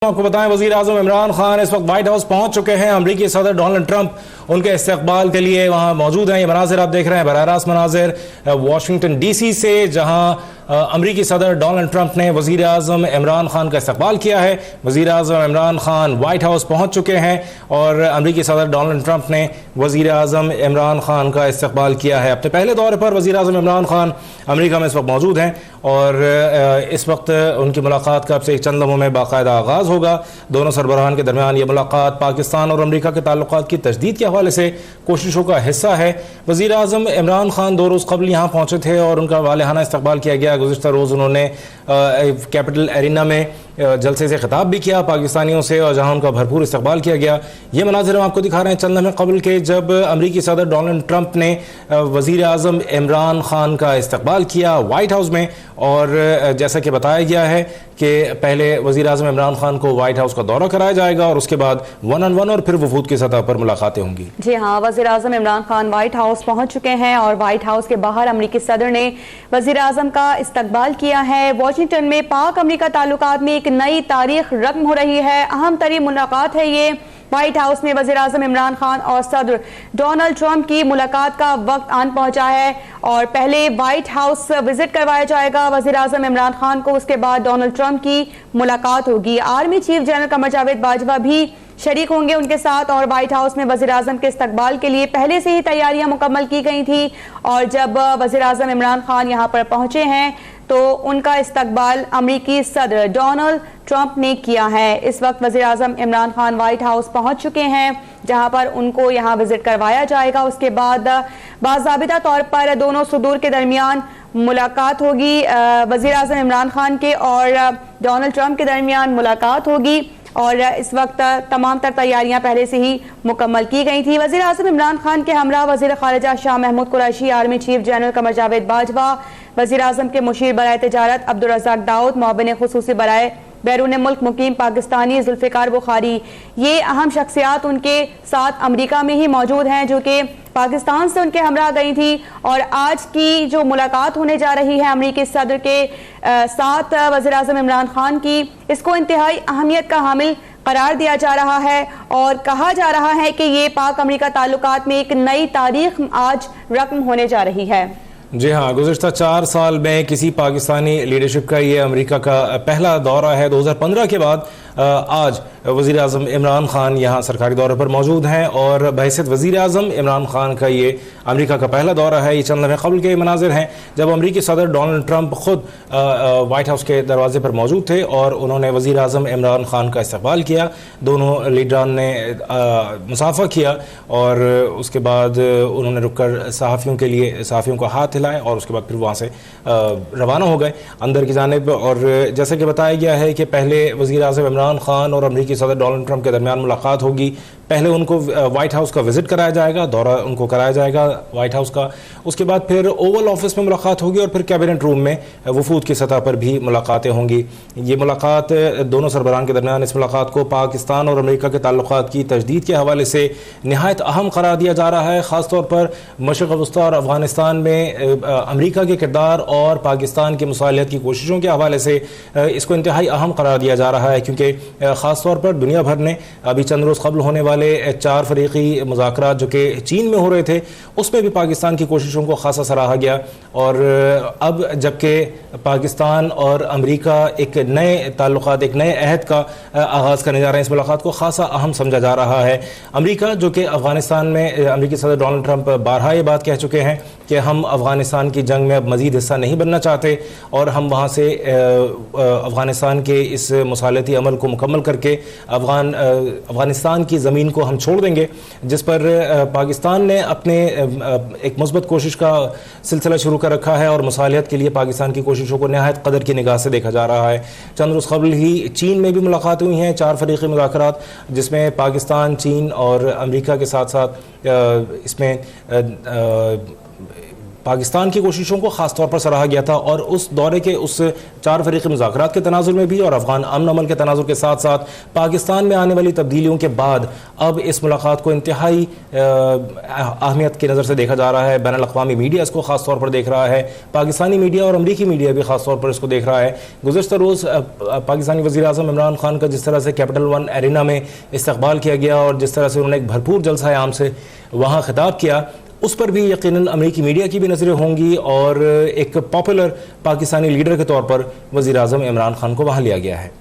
आपको बताएं, वजीर आजम इमरान खान इस वक्त व्हाइट हाउस पहुंच चुके हैं। अमरीकी सदर डोनाल्ड ट्रंप उनके इस्तकबाल के लिए वहां मौजूद हैं। ये मनाजिर आप देख रहे हैं, बराह रास्त मनाजिर वाशिंगटन डीसी से, जहां अमरीकी सदर डोनाल्ड ट्रंप ने वजीर आजम इमरान खान का इस्तकबाल किया है। वजीर आजम इमरान खान व्हाइट हाउस पहुंच चुके हैं और अमरीकी सदर डोनाल्ड ट्रंप ने वजीर आजम इमरान खान का इस्तकबाल किया है। अपने पहले दौरे पर वजीर आजम इमरान खान अमरीका में इस वक्त मौजूद हैं और इस वक्त उनकी मुलाकात का अब से चंद लम्हों में बाकायदा आगाज़ होगा। दोनों सरबराहान के दरमियान ये मुलाकात पाकिस्तान और अमरीका के ताल्लुकात की तजदीद के हवाले से कोशिशों का हिस्सा है। वजीर आजम इमरान खान 2 रोज़ कबल यहाँ पहुँचे थे और उनका वालेहाना इस्तकबाल किया गया। गुज़िश्ता रोज़ उन्होंने कैपिटल एरिना में जलसे से खिताब भी किया पाकिस्तानियों से और जहां उनका भरपूर इस्तकबाल किया गया। ये मनाजिर हम आपको दिखा रहे हैं चंद लम्हे कबल के, जब अमरीकी सदर डोनाल्ड ट्रंप ने वजीर आजम इमरान खान का इस्तकबाल किया व्हाइट हाउस में। और जैसा कि बताया गया है कि पहले वजीर आजम इमरान खान को व्हाइट हाउस का दौरा कराया जाएगा और उसके बाद 1-on-1 और फिर वफूद की सतह पर मुलाकातें होंगी। जी हाँ, वजीर आजम इमरान खान व्हाइट हाउस पहुंच चुके हैं और व्हाइट हाउस के बाहर अमरीकी सदर ने वजीर आजम का इस्तकबाल किया है। वाशिंगटन में पाक अमरीका ताल्लुकात में एक नई तारीख रकम हो रही है। अहम तरीन मुलाकात है ये। व्हाइट हाउस में वज़ीर आज़म इमरान खान और सदर डोनाल्ड ट्रंप की मुलाकात का वक्त आन पहुंचा है और पहले व्हाइट हाउस विजिट करवाया जाएगा वज़ीर आज़म इमरान खान को, उसके बाद डोनाल्ड ट्रंप की मुलाकात होगी। Army chief general Qamar Javed Bajwa भी शरीक होंगे उनके साथ और व्हाइट हाउस में वज़ीर आज़म के इस्तकबाल के लिए पहले से ही तैयारियां मुकम्मल की गई थी और जब वज़ीर आज़म इमरान खान यहाँ पर पहुंचे हैं तो उनका इस्तकबाल अमरीकी सदर डोनाल्ड ट्रंप ने किया है। इस वक्त वज़ीर आज़म इमरान खान व्हाइट हाउस पहुंच चुके हैं जहां पर उनको यहां विजिट करवाया जाएगा। उसके बाद बाज़ाबिता तौर पर दोनों सदूर के दरमियान मुलाकात होगी। वज़ीर आज़म इमरान खान के और डोनाल्ड ट्रंप के दरमियान मुलाकात होगी और इस वक्त तमाम तर तैयारियां पहले से ही मुकम्मल की गई थी। वज़ीर आज़म इमरान खान के हमरा वज़ीर ख़ारिजा Shah Mahmood Qureshi, army chief general Qamar Javed Bajwa, वज़ीर आज़म के मुशीर बराए तिजारत अब्दुल रज़ाक दाऊद, मुअव्विन ख़ुसूसी बराए बैरून मुल्क मुकीम पाकिस्तानी जुल्फ़िकार बुखारी, ये अहम शख्सियात उनके साथ अमरीका में ही मौजूद हैं जो कि पाकिस्तान से उनके हमरा गई थी। और आज की जो मुलाकात होने जा रही है अमरीकी सदर के साथ वज़ीर आज़म इमरान खान की, इसको इंतहाई अहमियत का हामिल करार दिया जा रहा है और कहा जा रहा है कि ये पाक अमरीका ताल्लुकात में एक नई तारीख आज रकम होने जा रही है। जी हाँ, गुज़िश्ता 4 साल में किसी पाकिस्तानी लीडरशिप का ये अमेरिका का पहला दौरा है। 2015 के बाद आज वज़ीर आज़म इमरान खान यहाँ सरकारी दौरे पर मौजूद हैं और बहैसियत वज़ीर आज़म इमरान खान का ये अमेरिका का पहला दौरा है। ये चंद लम्हे क़ब्ल के मनाजिर हैं जब अमरीकी सदर डोनाल्ड ट्रंप ख़ुद वाइट हाउस के दरवाजे पर मौजूद थे और उन्होंने वज़ीर आज़म इमरान खान का इस्तकबाल किया। दोनों लीडरान ने मुसाफ़ा किया और उसके बाद उन्होंने रुक कर सहाफ़ियों को हाथ हिलाए और उसके बाद फिर वहाँ से रवाना हो गए अंदर की जानिब। और जैसा कि बताया गया है कि पहले वज़ीर आज़म इमरान खान और अमरीकी सदर डोनाल्ड ट्रंप के दरमियान मुलाकात होगी। पहले उनको व्हाइट हाउस का विजिट कराया जाएगा, दौरा उनको कराया जाएगा व्हाइट हाउस का। उसके बाद फिर ओवल ऑफिस में मुलाकात होगी और फिर कैबिनेट रूम में वफूद की सतह पर भी मुलाकातें होंगी। ये मुलाकात दोनों सरबराहान के दरमियान, इस मुलाकात को पाकिस्तान और अमरीका के ताल्लुकात की तजदीद के हवाले से नहायत अहम करार दिया जा रहा है। ख़ासतौर पर मशरिक़ वस्ता और अफ़गानिस्तान में अमरीका के किरदार और पाकिस्तान की मुसालिहत की कोशिशों के हवाले से इसको इंतहाई अहम करार दिया जा रहा है क्योंकि ख़ासतौर पर दुनिया भर ने अभी चंद रोज़ कबल होने वाले 4 फ़रीक़ी मुज़ाकरात जो कि चीन में हो रहे थे उसमें भी पाकिस्तान की कोशिशों को खासा सराहा गया। और अब जबकि पाकिस्तान और अमरीका एक नए ताल्लुकात, एक नए अहद का आगाज़ करने जा रहे हैं, इस मुलाकात को खासा अहम समझा जा रहा है। अमरीका जो कि अफ़गानिस्तान में, अमरीकी सदर डोनाल्ड ट्रंप बारहा ये बात कह चुके हैं कि हम अफ़गानिस्तान की जंग में अब मज़ीद हिस्सा नहीं बनना चाहते और हम वहाँ से अफ़गानिस्तान के इस मुसालती अमल को मुकम्मल करके अफ़गानिस्तान की ज़मीन को हम छोड़ देंगे, जिस पर पाकिस्तान ने अपने एक मुस्बत कोशिश का सिलसिला शुरू कर रखा है और मुसालिहत के लिए पाकिस्तान की कोशिशों को नहायत कदर की निगाह से देखा जा रहा है। चंद रोज़ कबल ही चीन में भी मुलाकात हुई हैं, 4 फ़रीक़ी मुज़ाकरात, जिसमें पाकिस्तान, चीन और अमरीका के साथ साथ इसमें पाकिस्तान की कोशिशों को ख़ास तौर पर सराहा गया था और उस दौरे के उस 4 फ़रीक़ी मुज़ाकरात के तनाजुर में भी और अफ़गान अमन अमल के तनाजुर के साथ साथ पाकिस्तान में आने वाली तब्दीलियों के बाद अब इस मुलाकात को इंतहाई अहमियत की नज़र से देखा जा रहा है। बैनुल अक़वामी मीडिया इसको ख़ास तौर पर देख रहा है, पाकिस्तानी मीडिया और अमरीकी मीडिया भी ख़ास तौर पर इसको देख रहा है। गुज़श्ता रोज़ पाकिस्तानी वज़ीर आज़म इमरान खान का जिस तरह से कैपिटल वन एरिना में इस्तक़बाल किया गया और जिस तरह से उन्होंने एक भरपूर जलसा आम से वहाँ खिताब किया, उस पर भी यकीनन अमरीकी मीडिया की भी नज़रें होंगी और एक पॉपुलर पाकिस्तानी लीडर के तौर पर वज़ीर आज़म इमरान खान को वहाँ लिया गया है।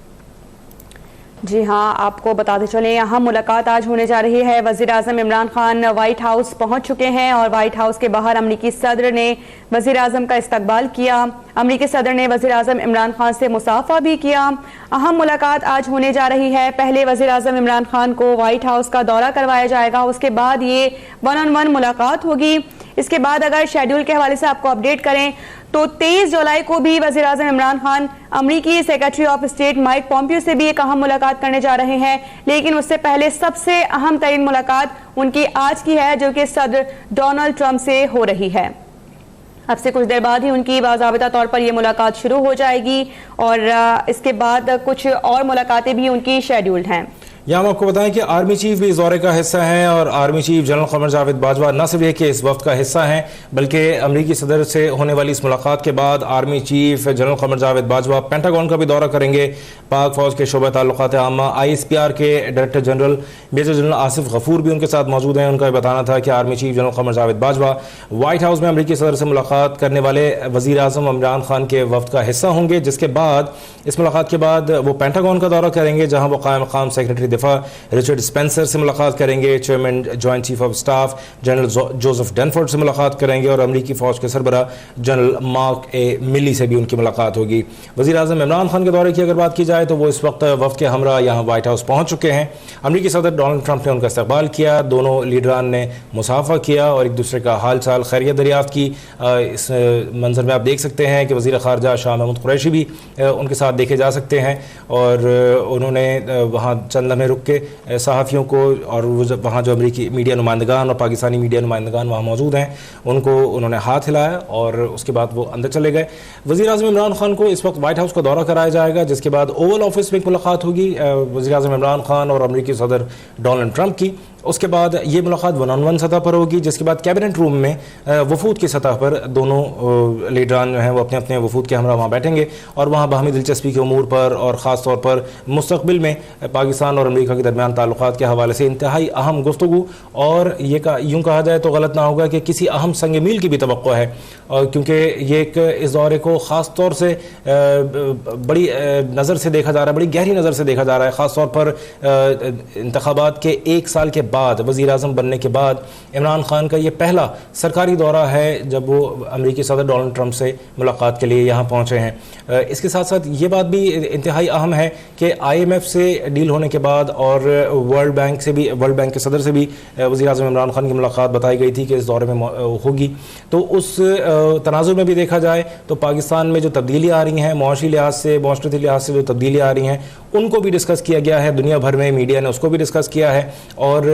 जी हाँ, आपको बताते चलें यहाँ मुलाकात आज होने जा रही है। वज़ीर आज़म इमरान खान वाइट हाउस पहुँच चुके हैं और वाइट हाउस के बाहर अमरीकी सदर ने वज़ीर आज़म का इस्तकबाल किया। अमरीकी सदर ने वज़ीर आज़म इमरान खान से मुसाफा भी किया। अहम मुलाकात आज होने जा रही है। पहले वज़ीर आज़म इमरान खान को वाइट हाउस का दौरा करवाया जाएगा, उसके बाद ये 1-on-1 मुलाकात होगी। इसके बाद अगर शेड्यूल के हवाले से आपको अपडेट करें तो 23 जुलाई को भी वज़ीर आज़म इमरान खान अमरीकी secretary of state Mike Pompeo से भी एक अहम मुलाकात करने जा रहे हैं। लेकिन उससे पहले सबसे अहम तरीन मुलाकात उनकी आज की है, जो कि सदर डोनाल्ड ट्रंप से हो रही है। अब से कुछ देर बाद ही उनकी बाज़ाबिता तौर पर यह मुलाकात शुरू हो जाएगी और इसके बाद कुछ और मुलाकातें भी उनकी शेड्यूल्ड हैं। यहाँ हम आपको बताएं कि आर्मी चीफ भी इस दौरे का हिस्सा हैं और army chief general Qamar Javed Bajwa न सिर्फ कि इस वक्त का हिस्सा हैं बल्कि अमरीकी सदर से होने वाली इस मुलाकात के बाद army chief general Qamar Javed Bajwa pentagon का भी दौरा करेंगे। पाक फ़ौज के शोबा ताल्लुकात आमा ISPR के director general major general Asif Ghafoor भी उनके साथ मौजूद हैं। उनका बताना था कि army chief general Qamar Javed Bajwa White House में अमरीकी सदर से मुलाकात करने वाले वज़ीर आज़म इमरान खान के वफ्द का हिस्सा होंगे, जिसके बाद इस मुलाकात के बाद वो पेंटागन का दौरा करेंगे, जहाँ वो क़ायम मक़ाम सेक्रेटरी दिफा रिचर्ड स्पेंसर से मुलाकात करेंगे, chairman joint chief of staff general Joseph Dunford से मुलाकात करेंगे और अमरीकी फ़ौज के सरबरा जनरल मार्क ए मिली से भी उनकी मुलाकात होगी। वज़ीर आज़म इमरान खान के दौरे की अगर बात की जाए तो वो इस वक्त वफ़द के हमरा यहाँ व्हाइट हाउस पहुँच चुके हैं। अमरीकी सदर डोनाल्ड ट्रंप ने उनका इस्तकबाल किया, दोनों लीडरान ने मुसाफा किया और एक दूसरे का हाल चाल खैरियत दरियाफ़्त की। इस मंजर में आप देख सकते हैं कि वज़ीर ख़ारजा शाह महमूद कुरैशी भी उनके साथ देखे जा सकते हैं और उन्होंने वहाँ चंद लम्हे रुक के सहाफ़ियों को और वहाँ जो अमरीकी मीडिया नुमाइंदगान और पाकिस्तानी मीडिया नुमाइंदगान वहाँ मौजूद हैं उनको उन्होंने हाथ हिलाया और उसके बाद वो अंदर चले गए। वज़ीर आज़म इमरान खान को इस वक्त वाइट हाउस का दौरा कराया जाएगा, जिसके बाद ओवल ऑफिस में एक मुलाकात होगी वज़ीर आज़म इमरान खान और अमरीकी सदर डोनाल्ड ट्रंप की। उसके बाद ये मुलाकात 1-on-1 सतह पर होगी, जिसके बाद कैबिनेट रूम में वफूद की सतह पर दोनों लीडरान जो हैं वो अपने अपने वफूद के हमरा वहाँ बैठेंगे और वहाँ बाहमी दिलचस्पी के उमूर पर और ख़ास तौर पर मुस्तक़बिल में पाकिस्तान और अमेरिका के दरमियान ताल्लुकात के हवाले से इंतहाई अहम गुफ्तगू और ये यूँ कहा जाए तो गलत ना होगा कि किसी अहम संग मील की भी तवक्को है, क्योंकि ये एक इस दौरे को ख़ास तौर से बड़ी नज़र से देखा जा रहा है, बड़ी गहरी नज़र से देखा जा रहा है। ख़ास तौर पर इंतखाबात के 1 साल के बाद वज़ीर आज़म बनने के बाद इमरान खान का ये पहला सरकारी दौरा है जब वो अमरीकी सदर डोनाल्ड ट्रंप से मुलाकात के लिए यहाँ पहुँचे हैं। इसके साथ साथ ये बात भी इंतहाई अहम है कि IMF से डील होने के बाद और वर्ल्ड बैंक के सदर से भी वज़ीर आज़म इमरान खान की मुलाकात बताई गई थी कि इस दौरे में होगी। तो उस तनाजुर में भी देखा जाए तो पाकिस्तान में जो तब्दीलियाँ आ रही हैं माशी लिहाज से, माशरती लिहाज से जो तब्दीलियाँ आ रही हैं उनको भी डिस्कस किया गया है। दुनिया भर में मीडिया ने उसको भी डिस्कस किया है और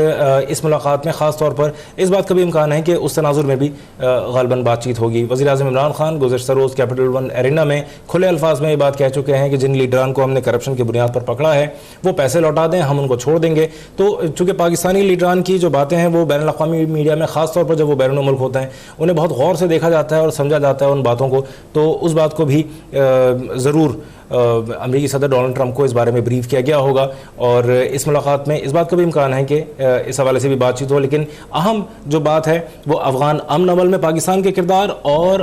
इस मुलाकात में ख़ास तौर पर इस बात का भी इम्कान है कि उस तनाजुर में भी ग़ालिबन बातचीत होगी। वज़ीर आज़म इमरान खान गुज़श्ता रोज़ कैपिटल वन एरिना में खुले अल्फाज में ये बात कह चुके हैं कि जिन लीडरान को हमने करप्शन की बुनियाद पर पकड़ा है वो पैसे लौटा दें, हम उनको छोड़ देंगे। तो चूँकि पाकिस्तानी लीडरान की जो बातें हैं वो बैनुल अक़वामी मीडिया में ख़ास तौर पर जब वो बैरून मुल्क होते हैं उन्हें बहुत गौर से देखा जाता है और समझा जाता है उन बातों को, तो उस बात को भी ज़रूर अमरीकी सदर डोनाल्ड ट्रंप को इस बारे में ब्रीफ किया गया होगा और इस मुलाकात में इस बात का भी इम्कान है कि इस हवाले से भी बातचीत हो। लेकिन अहम जो बात है वो अफ़गान अमन अमल में पाकिस्तान के किरदार और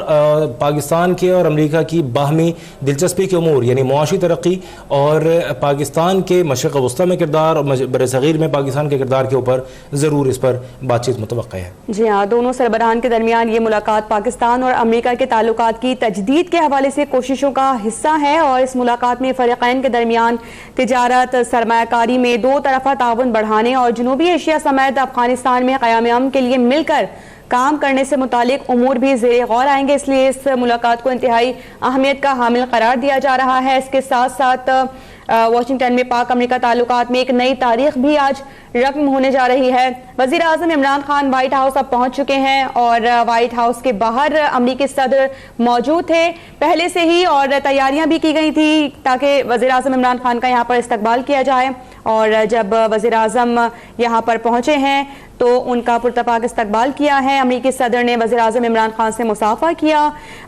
पाकिस्तान के और अमरीका की बाहमी दिलचस्पी के उमूर यानी मुआशी तरक्की और पाकिस्तान के मशरिक़ वस्ता में किरदार और बरसग़ीर में पाकिस्तान के किरदार के ऊपर ज़रूर इस पर बातचीत मुतवक्क़ा है। जी हाँ, दोनों सरबराहान के दरमियान ये मुलाकात पाकिस्तान और अमरीका के ताल्लुकात की तजदीद के हवाले से कोशिशों का हिस्सा है और इस मुलाकात में फ़रीक़ैन के दरमियान तिजारत, सरमायाकारी में दो तरफ़ा ताउन बढ़ाने और जनूबी एशिया समेत अफ़गानिस्तान में क़याम अमन के लिए मिलकर काम करने से मुतालिक उमूर भी ज़ेरे गौर आएंगे। इसलिए इस मुलाकात को इंतहाई अहमियत का हामिल करार दिया जा रहा है। इसके साथ साथ वाशिंगटन में पाक अमेरिका ताल्लुकात में एक नई तारीख भी आज रकम होने जा रही है। वजीर आजम इमरान खान व्हाइट हाउस अब पहुंच चुके हैं और व्हाइट हाउस के बाहर अमरीकी सदर मौजूद थे पहले से ही और तैयारियां भी की गई थी ताकि वजीर आजम इमरान खान का यहां पर इस्तकबाल किया जाए। और जब वजीर आजम यहां पर पहुंचे हैं तो उनका पुरतपाक इस्तकबाल किया है। अमरीकी सदर ने वजीर आजम इमरान खान से मुसाफा किया।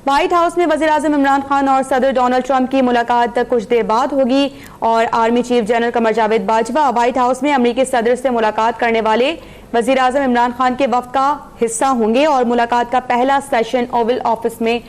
व्हाइट हाउस में वजीर आजम इमरान खान और सदर डोनाल्ड ट्रंप की मुलाकात कुछ देर बाद होगी और army chief general Qamar Javed Bajwa White House में अमरीकी सदर से मुलाकात करने वाले वजीर आजम इमरान खान के वफ्द का हिस्सा होंगे और मुलाकात का पहला सेशन ओवल ऑफिस में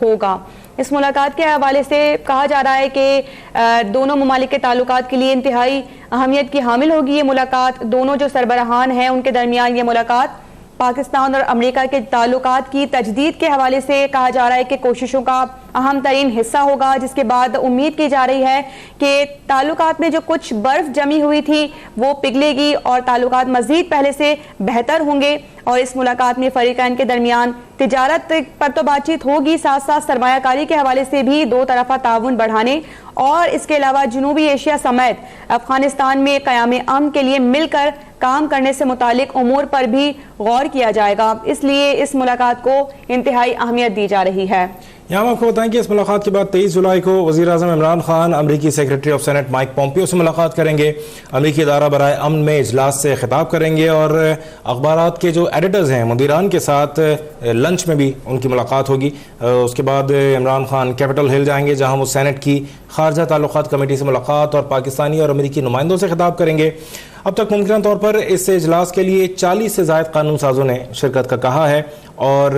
होगा। इस मुलाकात के हवाले से कहा जा रहा है कि दोनों ममालिक के ताल्लुकात के लिए इंतहाई अहमियत की हामिल होगी ये मुलाकात। दोनों जो सरबराहान हैं उनके दरमियान ये मुलाकात पाकिस्तान और अमेरिका के ताल्लुकात की तजदीद के हवाले से कहा जा रहा है कि कोशिशों का अहम तरीन हिस्सा होगा, जिसके बाद उम्मीद की जा रही है कि ताल्लुकात में जो कुछ बर्फ जमी हुई थी वो पिघलेगी और ताल्लुकात मजीद पहले से बेहतर होंगे। और इस मुलाकात में फरीकैन के दरमियान तिजारत पर तो बातचीत होगी, साथ साथ सरमायाकारी के हवाले से भी दो तरफा ताउन बढ़ाने और इसके अलावा जनूबी एशिया समेत अफगानिस्तान में क़याम अमन के लिए मिलकर काम करने से मुतालिक उमूर पर भी गौर किया जाएगा। इसलिए इस मुलाकात को इंतहाई अहमियत दी जा रही है। यहाँ हम आपको बताएं कि इस मुलाकात के बाद 23 जुलाई को वज़ीर आज़म इमरान खान अमरीकी secretary of senate Mike Pompeo से मुलाकात करेंगे। अमरीकी इदारा बराए अमन में इजलास से खिताब करेंगे और अखबारात के जो एडिटर्स हैं मुदीरान के साथ लंच में भी उनकी मुलाकात होगी। उसके बाद इमरान खान कैपिटल हिल जाएंगे जहाँ वो सेनेट की खारजा ताल्लुकात कमेटी से मुलाकात और पाकिस्तानी और अमरीकी नुमाइंदों से खिताब करेंगे। अब तक मुमकिन तौर पर इस इजलास के लिए 40 से ज़ायद कानून साजों ने शिरकत का कहा है और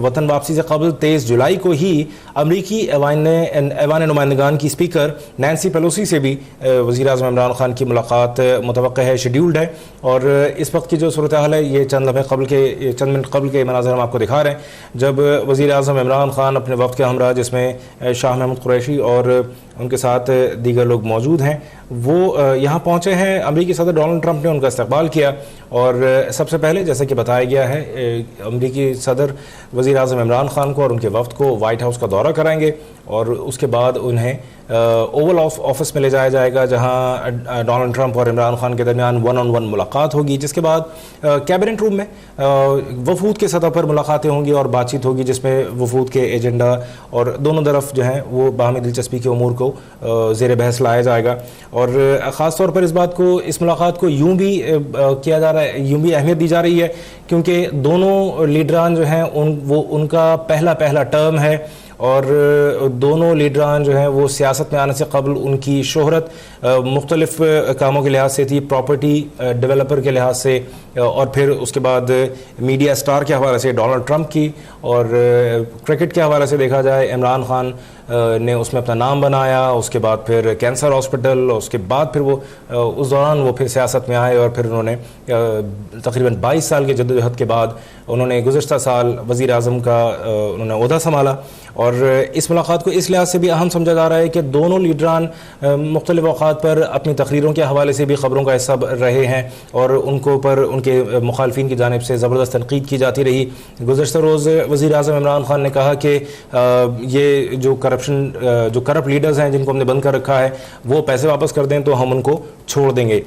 वतन वापसी से कबल 23 जुलाई को ही अमरीकी ऐवान नुमाइंदगान की स्पीकर नैन्सी पेलोसी से भी वज़ीर आज़म इमरान खान की मुलाकात मुतवक्का है, शेड्यूल्ड है। और इस वक्त की जो सूरत हाल है ये चंद मिनट कबल के मनाज़र हम आपको दिखा रहे हैं, जब वज़ीर आज़म इमरान खान अपने वक्त के हमरा जिसमें शाह महमूद कुरैशी और उनके साथ दीगर लोग मौजूद हैं वो यहाँ पहुँचे हैं। अमरीकी सदर डोनाल्ड ट्रंप ने उनका इस्तकबाल किया और सबसे पहले जैसे कि बताया गया है अमरीकी सदर वज़ीर आज़म इमरान खान को और उनके वफ्द को वाइट हाउस का दौरा कराएंगे और उसके बाद उन्हें ओवल ऑफिस में ले जाया जाएगा जहां डोनाल्ड ट्रंप और इमरान खान के दरमियान 1-on-1 मुलाकात होगी, जिसके बाद कैबिनेट रूम में वफूद के सतह पर मुलाकातें होंगी और बातचीत होगी जिसमें वफूद के एजेंडा और दोनों तरफ जो हैं वो बाहमी दिलचस्पी के उमूर को ज़ेर बहस लाया जाएगा। और ख़ास तौर पर इस मुलाकात को यूँ भी किया जा रहा है, यूँ भी अहमियत दी जा रही है क्योंकि दोनों लीडरान जो हैं उनका पहला टर्म है और दोनों लीडरान जो हैं वो सियासत में आने से कबल उनकी शोहरत मुख्तलिफ कामों के लिहाज से थी, प्रॉपर्टी डेवलपर के लिहाज से और फिर उसके बाद मीडिया स्टार के हवाले से डोनाल्ड ट्रंप की और क्रिकेट के हवाले से देखा जाए इमरान खान ने उसमें अपना नाम बनाया, उसके बाद फिर कैंसर हॉस्पिटल, उसके बाद फिर वो उस दौरान वो फिर सियासत में आए और फिर उन्होंने तकरीबन 22 साल की जद्दोजहद के बाद उन्होंने गुज़श्ता साल वज़ीर आज़म का उन्होंने ओहदा संभाला। और इस मुलाकात को इस लिहाज से भी अहम समझा जा रहा है कि दोनों लीडरान मुख्तलिफ औक़ात पर अपनी तकरीरों के हवाले से भी ख़बरों का हिस्सा रहे हैं और उनको पर उनके मुखालफिन की जानिब से ज़बरदस्त तनकीद की जाती रही। गुज़श्ता रोज़ वज़ीर आज़म इमरान खान ने कहा कि ये जो करप्ट लीडर्स हैं जिनको हमने बंद कर रखा है वो पैसे वापस कर दें तो हम उनको छोड़ देंगे।